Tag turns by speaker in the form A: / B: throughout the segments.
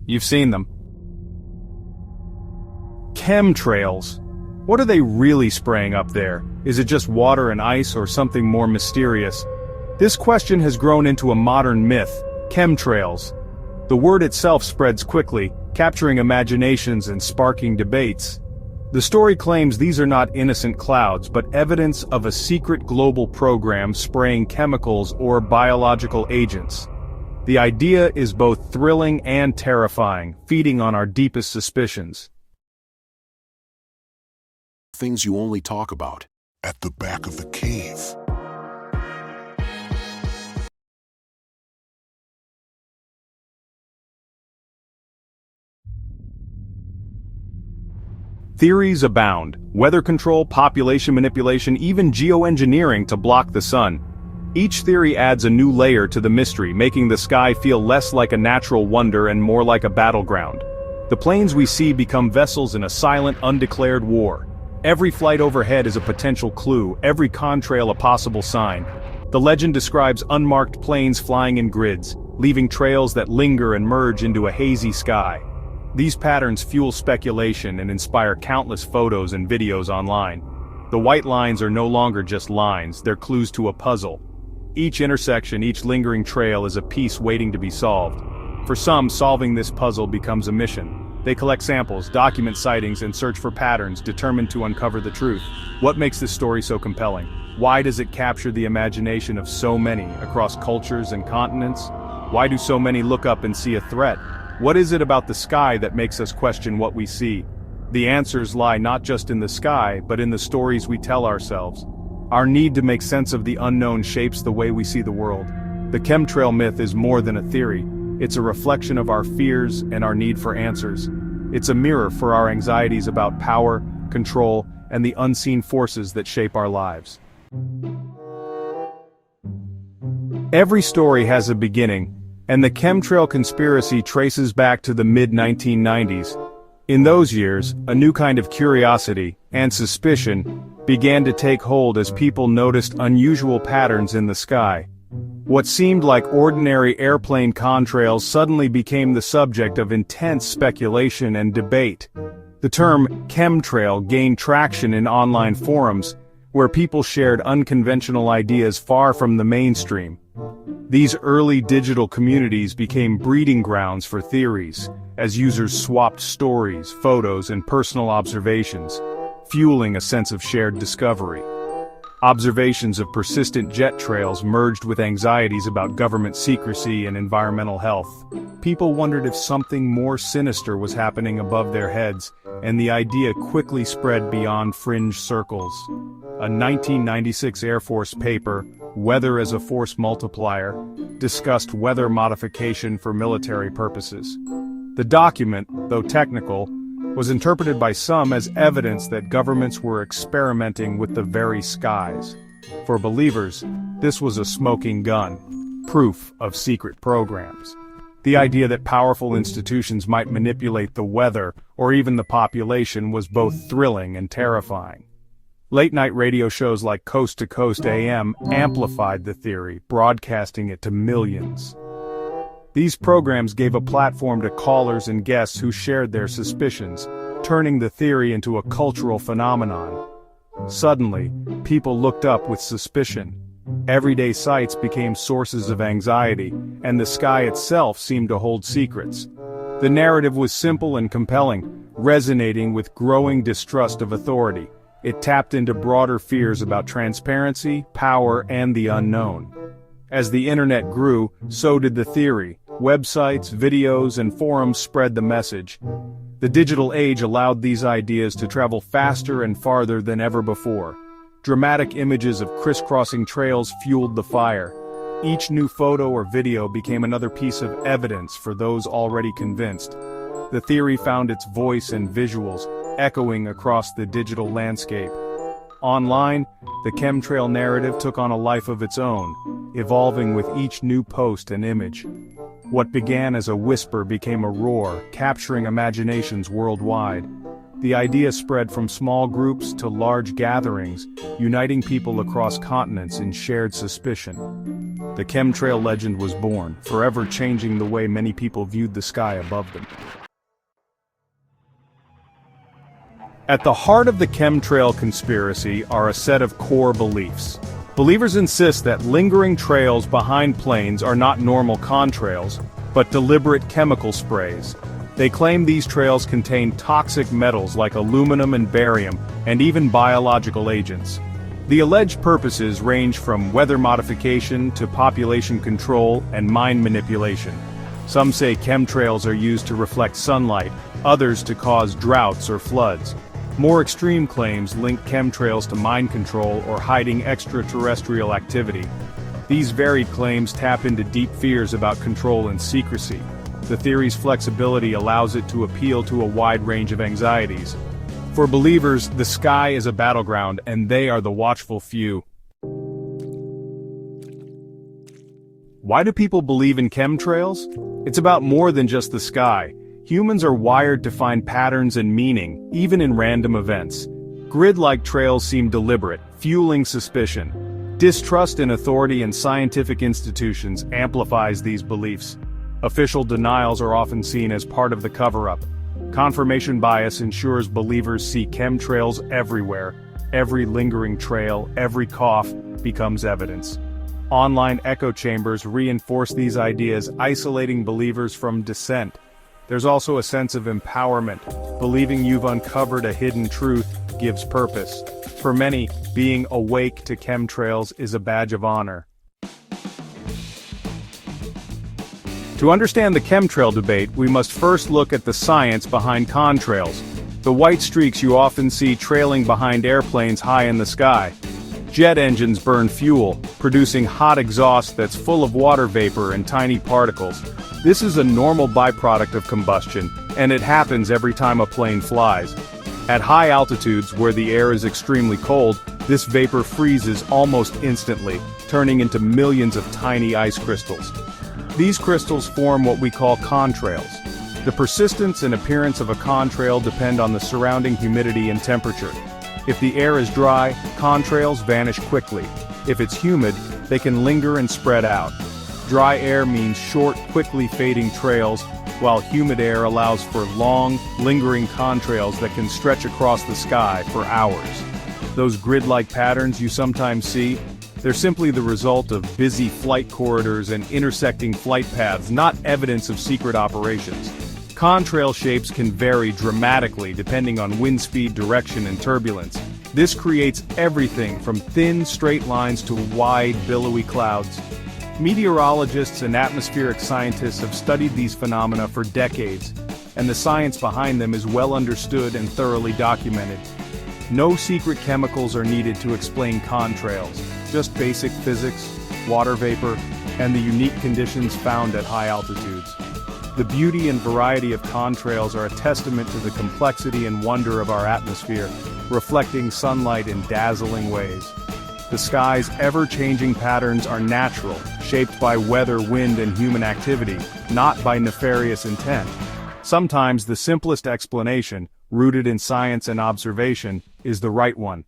A: You've seen them. Chemtrails. What are they really spraying up there? Is it just water and ice or something more mysterious? This question has grown into a modern myth: chemtrails. The word itself spreads quickly, capturing imaginations and sparking debates. The story claims these are not innocent clouds but evidence of a secret global program spraying chemicals or biological agents. The idea is both thrilling and terrifying, feeding on our deepest suspicions.
B: Things you only talk about at the back of the cave.
A: Theories abound: weather control, population manipulation, even geoengineering to block the sun. Each theory adds a new layer to the mystery, making the sky feel less like a natural wonder and more like a battleground. The planes we see become vessels in a silent, undeclared war. Every flight overhead is a potential clue, every contrail a possible sign. The legend describes unmarked planes flying in grids, leaving trails that linger and merge into a hazy sky. These patterns fuel speculation and inspire countless photos and videos online. The white lines are no longer just lines, they're clues to a puzzle. Each intersection, each lingering trail is a piece waiting to be solved. For some, solving this puzzle becomes a mission. They collect samples, document sightings, and search for patterns, determined to uncover the truth. What makes this story so compelling? Why does it capture the imagination of so many, across cultures and continents? Why do so many look up and see a threat? What is it about the sky that makes us question what we see? The answers lie not just in the sky, but in the stories we tell ourselves. Our need to make sense of the unknown shapes the way we see the world. The chemtrail myth is more than a theory. It's a reflection of our fears and our need for answers. It's a mirror for our anxieties about power, control, and the unseen forces that shape our lives. Every story has a beginning, and the chemtrail conspiracy traces back to the mid-1990s. In those years, a new kind of curiosity and suspicion began to take hold as people noticed unusual patterns in the sky. What seemed like ordinary airplane contrails suddenly became the subject of intense speculation and debate. The term chemtrail gained traction in online forums, where people shared unconventional ideas far from the mainstream. These early digital communities became breeding grounds for theories, as users swapped stories, photos, and personal observations, fueling a sense of shared discovery. Observations of persistent jet trails merged with anxieties about government secrecy and environmental health. People wondered if something more sinister was happening above their heads, and the idea quickly spread beyond fringe circles. A 1996 Air Force paper, Weather as a Force Multiplier, discussed weather modification for military purposes. The document, though technical, was interpreted by some as evidence that governments were experimenting with the very skies. For believers, this was a smoking gun, proof of secret programs. The idea that powerful institutions might manipulate the weather or even the population was both thrilling and terrifying. Late-night radio shows like Coast to Coast AM amplified the theory, broadcasting it to millions. These programs gave a platform to callers and guests who shared their suspicions, turning the theory into a cultural phenomenon. Suddenly, people looked up with suspicion. Everyday sights became sources of anxiety, and the sky itself seemed to hold secrets. The narrative was simple and compelling, resonating with growing distrust of authority. It tapped into broader fears about transparency, power, and the unknown. As the internet grew, so did the theory. Websites, videos, and forums spread the message. The digital age allowed these ideas to travel faster and farther than ever before. Dramatic images of crisscrossing trails fueled the fire. Each new photo or video became another piece of evidence for those already convinced. The theory found its voice in visuals, echoing across the digital landscape. Online, the chemtrail narrative took on a life of its own, evolving with each new post and image. What began as a whisper became a roar, capturing imaginations worldwide. The idea spread from small groups to large gatherings, uniting people across continents in shared suspicion. the chemtrail legend was born, forever changing the way many people viewed the sky above them. At the heart of the chemtrail conspiracy are a set of core beliefs. Believers insist that lingering trails behind planes are not normal contrails, but deliberate chemical sprays. They claim these trails contain toxic metals like aluminum and barium, and even biological agents. The alleged purposes range from weather modification to population control and mind manipulation. Some say chemtrails are used to reflect sunlight, others to cause droughts or floods. More extreme claims link chemtrails to mind control or hiding extraterrestrial activity. These varied claims tap into deep fears about control and secrecy. The theory's flexibility allows it to appeal to a wide range of anxieties. For believers, the sky is a battleground, and they are the watchful few. Why do people believe in chemtrails? It's about more than just the sky. Humans are wired to find patterns and meaning, even in random events. Grid-like trails seem deliberate, fueling suspicion. Distrust in authority and scientific institutions amplifies these beliefs. Official denials are often seen as part of the cover-up. Confirmation bias ensures believers see chemtrails everywhere. Every lingering trail, every cough, becomes evidence. Online echo chambers reinforce these ideas, isolating believers from dissent. There's also a sense of empowerment. Believing you've uncovered a hidden truth gives purpose. For many, being awake to chemtrails is a badge of honor. To understand the chemtrail debate, we must first look at the science behind contrails. The white streaks you often see trailing behind airplanes high in the sky. Jet engines burn fuel, producing hot exhaust that's full of water vapor and tiny particles. This is a normal byproduct of combustion, and it happens every time a plane flies. At high altitudes, where the air is extremely cold, this vapor freezes almost instantly, turning into millions of tiny ice crystals. These crystals form what we call contrails. The persistence and appearance of a contrail depend on the surrounding humidity and temperature. If the air is dry, contrails vanish quickly. If it's humid, they can linger and spread out. Dry air means short, quickly fading trails, while humid air allows for long, lingering contrails that can stretch across the sky for hours. Those grid-like patterns you sometimes see, they're simply the result of busy flight corridors and intersecting flight paths, not evidence of secret operations. Contrail shapes can vary dramatically depending on wind speed, direction, and turbulence. This creates everything from thin, straight lines to wide, billowy clouds. Meteorologists and atmospheric scientists have studied these phenomena for decades, and the science behind them is well understood and thoroughly documented. No secret chemicals are needed to explain contrails, just basic physics, water vapor, and the unique conditions found at high altitudes. The beauty and variety of contrails are a testament to the complexity and wonder of our atmosphere, reflecting sunlight in dazzling ways. The sky's ever-changing patterns are natural, shaped by weather, wind, and human activity, not by nefarious intent. Sometimes the simplest explanation, rooted in science and observation, is the right one.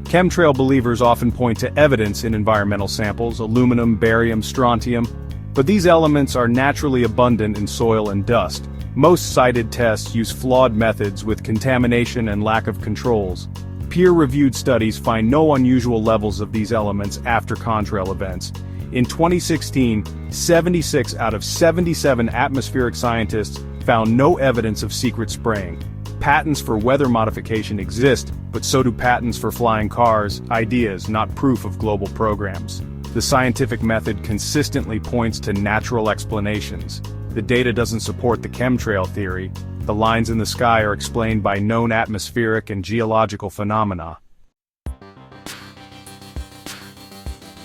A: Chemtrail believers often point to evidence in environmental samples, aluminum, barium, strontium, but these elements are naturally abundant in soil and dust. Most cited tests use flawed methods with contamination and lack of controls. Peer-reviewed studies find no unusual levels of these elements after contrail events. In 2016, 76 out of 77 atmospheric scientists found no evidence of secret spraying. Patents for weather modification exist, but so do patents for flying cars, ideas, not proof of global programs. The scientific method consistently points to natural explanations. The data doesn't support the chemtrail theory. The lines in the sky are explained by known atmospheric and geological phenomena.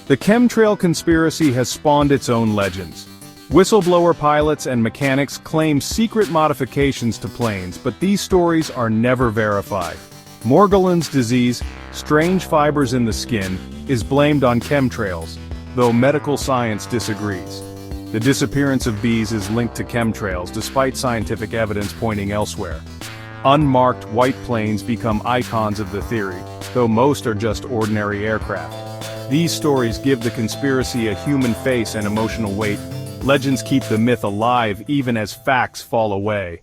A: The chemtrail conspiracy has spawned its own legends. Whistleblower pilots and mechanics claim secret modifications to planes, but these stories are never verified. Morgellons disease, strange fibers in the skin, is blamed on chemtrails, though medical science disagrees. The disappearance of bees is linked to chemtrails despite scientific evidence pointing elsewhere. Unmarked white planes become icons of the theory, though most are just ordinary aircraft. These stories give the conspiracy a human face and emotional weight. Legends keep the myth alive even as facts fall away.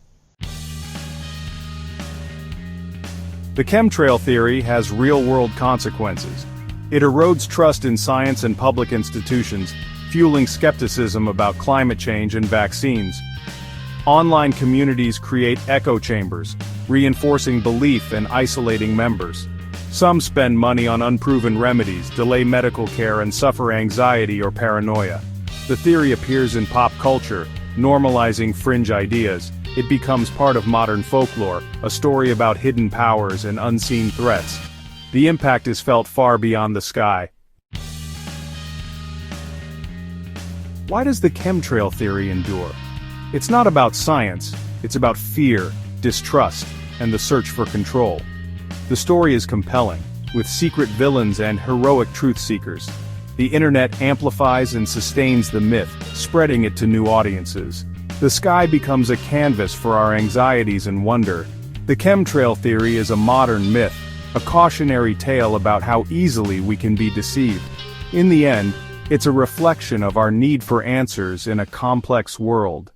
A: The chemtrail theory has real-world consequences. It erodes trust in science and public institutions, fueling skepticism about climate change and vaccines. Online communities create echo chambers, reinforcing belief and isolating members. Some spend money on unproven remedies, delay medical care, and suffer anxiety or paranoia. The theory appears in pop culture, normalizing fringe ideas. It becomes part of modern folklore, a story about hidden powers and unseen threats. The impact is felt far beyond the sky. Why does the chemtrail theory endure? It's not about science, it's about fear, distrust, and the search for control. The story is compelling, with secret villains and heroic truth-seekers. The internet amplifies and sustains the myth, spreading it to new audiences. The sky becomes a canvas for our anxieties and wonder. The chemtrail theory is a modern myth, a cautionary tale about how easily we can be deceived. In the end, it's a reflection of our need for answers in a complex world.